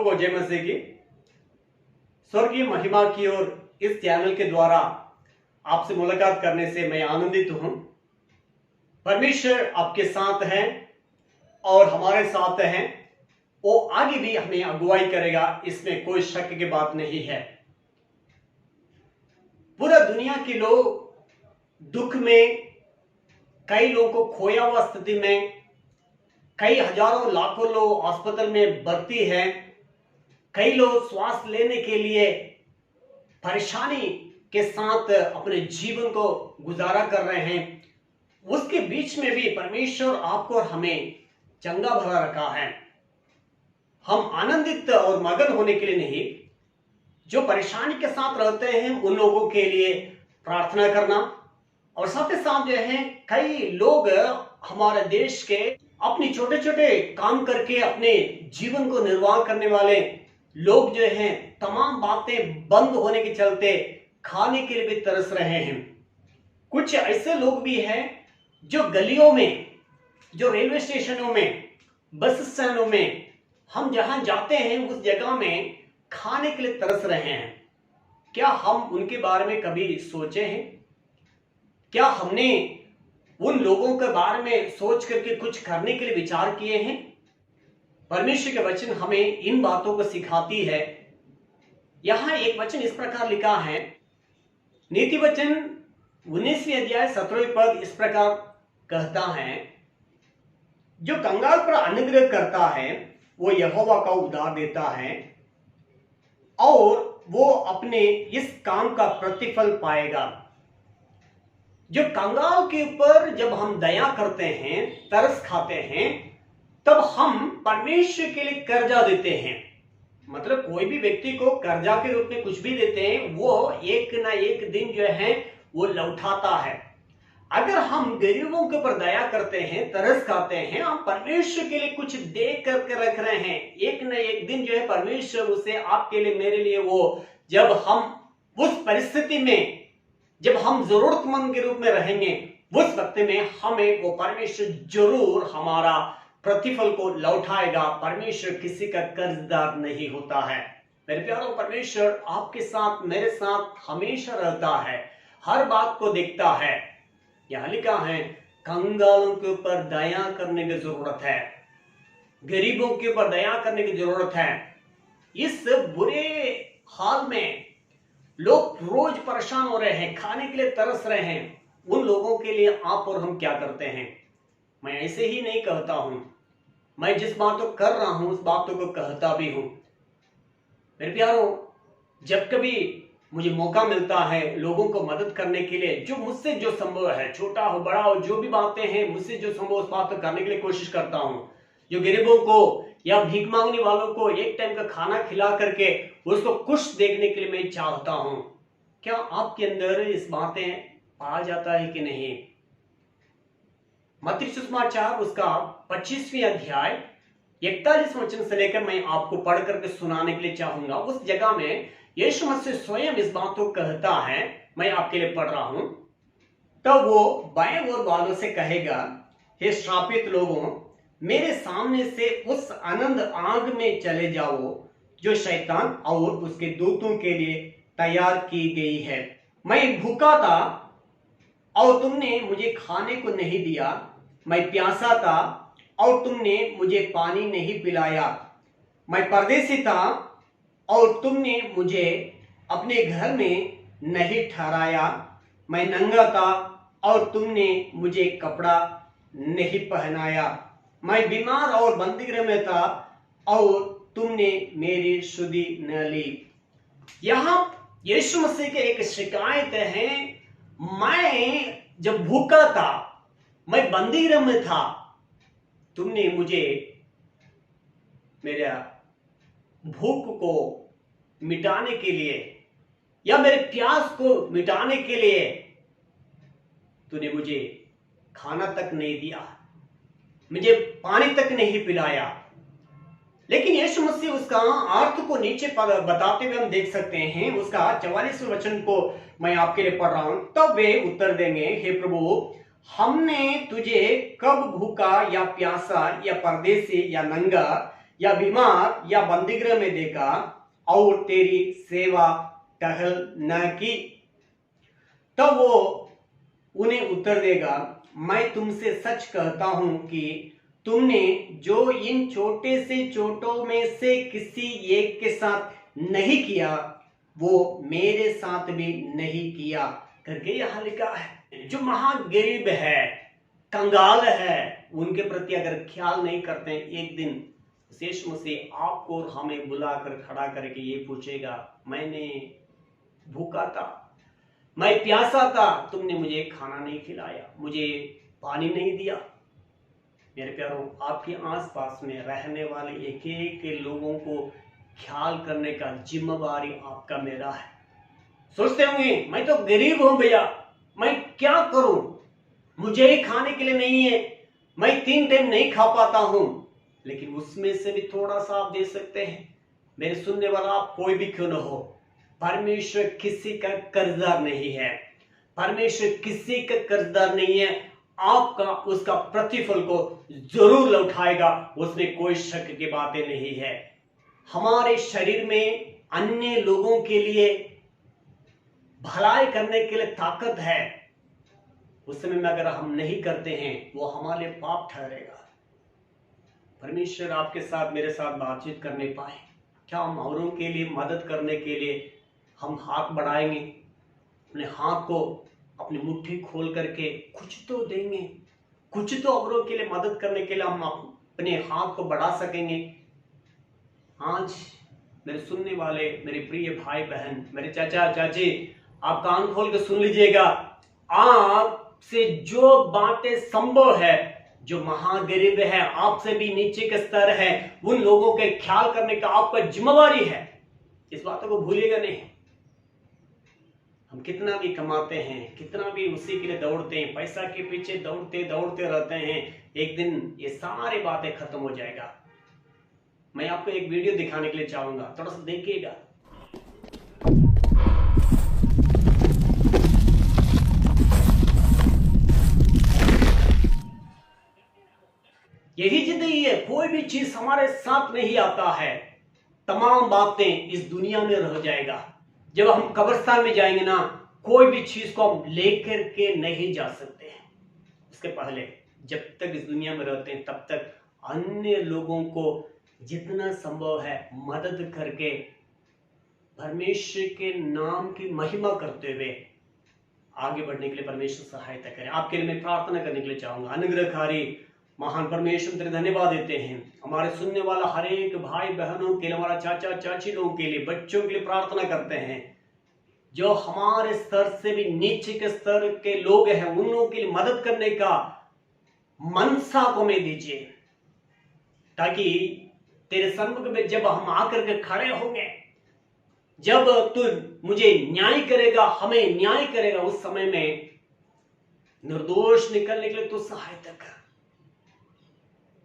सबों को जय मसीह की। स्वर्गीय महिमा की ओर इस चैनल के द्वारा आपसे मुलाकात करने से मैं आनंदित हूं। परमेश्वर आपके साथ है और हमारे साथ है। वो आगे भी हमें अगुवाई करेगा, इसमें कोई शक की बात नहीं है। पूरा दुनिया के लोग दुख में, कई लोगों को खोया हुआ स्थिति में, कई हजारों लाखों लोग अस्पताल में भर्ती हैं, कई लोग श्वास लेने के लिए परेशानी के साथ अपने जीवन को गुजारा कर रहे हैं। उसके बीच में भी परमेश्वर आपको और हमें चंगा भला रखा है। हम आनंदित और मगन होने के लिए नहीं, जो परेशानी के साथ रहते हैं उन लोगों के लिए प्रार्थना करना, और साथ ही साथ जो है कई लोग हमारे देश के अपने छोटे छोटे काम करके अपने जीवन को निर्वाह करने वाले लोग जो हैं, तमाम बातें बंद होने के चलते खाने के लिए भी तरस रहे हैं। कुछ ऐसे लोग भी हैं जो गलियों में, जो रेलवे स्टेशनों में, बस स्टैंडों में, हम जहां जाते हैं उस जगह में खाने के लिए तरस रहे हैं। क्या हम उनके बारे में कभी सोचे हैं? क्या हमने उन लोगों के बारे में सोच करके कुछ करने के लिए विचार किए हैं? परमेश्वर के वचन हमें इन बातों को सिखाती है। यहां एक वचन इस प्रकार लिखा है, नीति वचन 19वें अध्याय 17वें पद इस प्रकार कहता है, जो कंगाल पर अनुग्रह करता है वो यहोवा का उद्धार देता है और वो अपने इस काम का प्रतिफल पाएगा। जो कंगाल के ऊपर जब हम दया करते हैं, तरस खाते हैं, तब हम परमेश्वर के लिए कर्जा देते हैं। मतलब कोई भी व्यक्ति को कर्जा के रूप में कुछ भी देते हैं, वो एक ना एक दिन जो है वो लौटाता है। अगर हम गरीबों के ऊपर दया करते हैं, तरस खाते हैं, हम परमेश्वर के लिए कुछ दे करके रख रहे हैं, एक ना एक दिन जो है परमेश्वर उसे आपके लिए, मेरे लिए, वो जब हम उस परिस्थिति में, जब हम जरूरतमंद के रूप में रहेंगे, उस वक्त में हमें वो परमेश्वर जरूर हमारा प्रतिफल को लौटाएगा। परमेश्वर किसी का कर्जदार नहीं होता है। मेरे प्यारों, परमेश्वर आपके साथ, मेरे साथ हमेशा रहता है, हर बात को देखता है। यहां लिखा है, कंगालों के ऊपर दया करने की जरूरत है, गरीबों के ऊपर दया करने की जरूरत है। इस बुरे हाल में लोग रोज परेशान हो रहे हैं, खाने के लिए तरस रहे हैं, उन लोगों के लिए आप और हम क्या करते हैं? मैं ऐसे ही नहीं कहता हूं, मैं जिस बात को कर रहा हूं उस बातों को कहता भी हूं। मेरे प्यारों, जब कभी मुझे मौका मिलता है लोगों को मदद करने के लिए, जो मुझसे जो संभव है, छोटा हो बड़ा हो, जो भी बातें हैं मुझसे जो संभव उस बात को करने के लिए कोशिश करता हूं। जो गरीबों को या भीख मांगने वालों को एक टाइम का खाना खिला करके उसको खुश देखने के लिए मैं चाहता हूं। क्या आपके अंदर इस बातें पाया जाता है कि नहीं? मत्ती सुसमाचार उसका 25वें अध्याय 41 वचन से लेकर मैं आपको पढ़ करके सुनाने के लिए चाहूंगा। उस जगह में यीशु मसीह स्वयं इस बात को कहता है, मैं आपके लिए पढ़ रहा हूं। तब वो बाएं ओर वालों से कहेगा, हे श्रापित लोगों, मेरे सामने से उस आनंद आग में चले जाओ जो शैतान और उसके दूतों के लिए तैयार की गई है। मैं भूखा था और तुमने मुझे खाने को नहीं दिया, मैं प्यासा था और तुमने मुझे पानी नहीं पिलाया, मैं परदेसी था और तुमने मुझे अपने घर में नहीं ठहराया, मैं नंगा था और तुमने मुझे कपड़ा नहीं पहनाया, मैं बीमार और बंदीगृह में था और तुमने मेरी सुधि न ली। यहां यीशु मसीह की एक शिकायत है, मैं जब भूखा था, मैं बंदीगृह में था, तुमने मुझे मेरा भूख को मिटाने के लिए या मेरे प्यास को मिटाने के लिए तूने मुझे खाना तक नहीं दिया, मुझे पानी तक नहीं पिलाया। लेकिन यीशु मसीह उसका अर्थ को नीचे बताते हुए हम देख सकते हैं। उसका 44वें वचन को मैं आपके लिए पढ़ रहा हूं। तब वे उत्तर देंगे, हे प्रभु, हमने तुझे कब भूखा या प्यासा या परदेसी या नंगा या बीमार या बंदीगृह में देखा और तेरी सेवा टहल न की, तब वो उन्हें उत्तर देगा, मैं तुमसे सच कहता हूं कि तुमने जो इन छोटे से छोटों में से किसी एक के साथ नहीं किया वो मेरे साथ भी नहीं किया करके यहां लिखा है। जो महागरीब है, कंगाल है, उनके प्रति अगर ख्याल नहीं करते हैं, एक दिन यीशु मसीह आपको और हमें बुलाकर खड़ा करके ये पूछेगा, मैंने भूखा था, मैं प्यासा था, तुमने मुझे खाना नहीं खिलाया, मुझे पानी नहीं दिया। मेरे प्यारों, आपके आसपास में रहने वाले एक एक के लोगों को ख्याल करने का जिम्मेवारी आपका मेरा है। सोचते होंगे, मैं तो गरीब हूं भैया, मैं क्या करूं, मुझे ही खाने के लिए नहीं है, मैं 3 टाइम नहीं खा पाता हूं, लेकिन उसमें से भी थोड़ा सा आप दे सकते हैं। मेरे सुनने वाला आप कोई भी क्यों न हो, परमेश्वर किसी का कर्जदार नहीं है, परमेश्वर किसी का कर्जदार नहीं है। आपका उसका प्रतिफल को जरूर लौटाएगा, उसमें कोई शक की बातें नहीं है। हमारे शरीर में अन्य लोगों के लिए भलाई करने के लिए ताकत है, उस समय में अगर हम नहीं करते हैं वो हमारे लिए पाप ठहरेगा। परमेश्वर आपके साथ मेरे साथ बातचीत करने पाए, क्या हम औरों के लिए मदद करने के लिए हम हाथ बढ़ाएंगे, अपने हाथ को अपनी मुट्ठी खोल करके कुछ तो देंगे, कुछ तो औरों के लिए मदद करने के लिए हम अपने हाथ को बढ़ा सकेंगे। आज मेरे सुनने वाले मेरे प्रिय भाई बहन, मेरे चाचा चाची, आप कान खोल के सुन लीजिएगा। आपसे जो बातें संभव है, जो महागरीब है, आपसे भी नीचे के स्तर है, उन लोगों के ख्याल करने का आपका जिम्मेवारी है। इस बातों को भूलिएगा नहीं। हम कितना भी कमाते हैं, कितना भी उसी के लिए दौड़ते हैं, पैसा के पीछे दौड़ते दौड़ते रहते हैं, एक दिन ये सारी बातें खत्म हो जाएगा। मैं आपको एक वीडियो दिखाने के लिए चाहूंगा, थोड़ा सा देखिएगा। यही जिंदगी है, कोई भी चीज हमारे साथ नहीं आता है, तमाम बातें इस दुनिया में रह जाएगा। जब हम कब्रिस्तान में जाएंगे ना, कोई भी चीज को हम लेकर के नहीं जा सकते हैं। उसके पहले जब तक इस दुनिया में रहते हैं तब तक अन्य लोगों को जितना संभव है मदद करके परमेश्वर के नाम की महिमा करते हुए आगे बढ़ने के लिए परमेश्वर सहायता करें। आपके लिए मैं प्रार्थना करने के लिए चाहूंगा। अनुग्रहकारी महान परमेश्वर, तेरे धन्यवाद देते हैं हमारे सुनने वाला हर एक भाई बहनों के लिए, हमारा चाचा चाची लोगों के लिए, बच्चों के लिए प्रार्थना करते हैं। जो हमारे स्तर से भी नीचे के स्तर के लोग हैं, उन लोगों के लिए मदद करने का मनसा को में दीजिए, ताकि तेरे सन्मुख में जब हम आकर के खड़े होंगे, जब तू मुझे न्याय करेगा, हमें न्याय करेगा, उस समय में निर्दोष निकलने के लिए तू सहायता कर।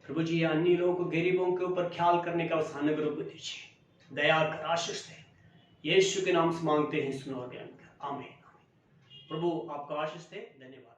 प्रभु जी, अन्य लोगों को, गरीबों के ऊपर ख्याल करने का उस अनुग्रह को दीजिए, दया कर, आशीष दे। यीशु के नाम से मांगते हैं, सुनो और ज्ञान कर, आमीन। प्रभु आपका आशीष दे। धन्यवाद।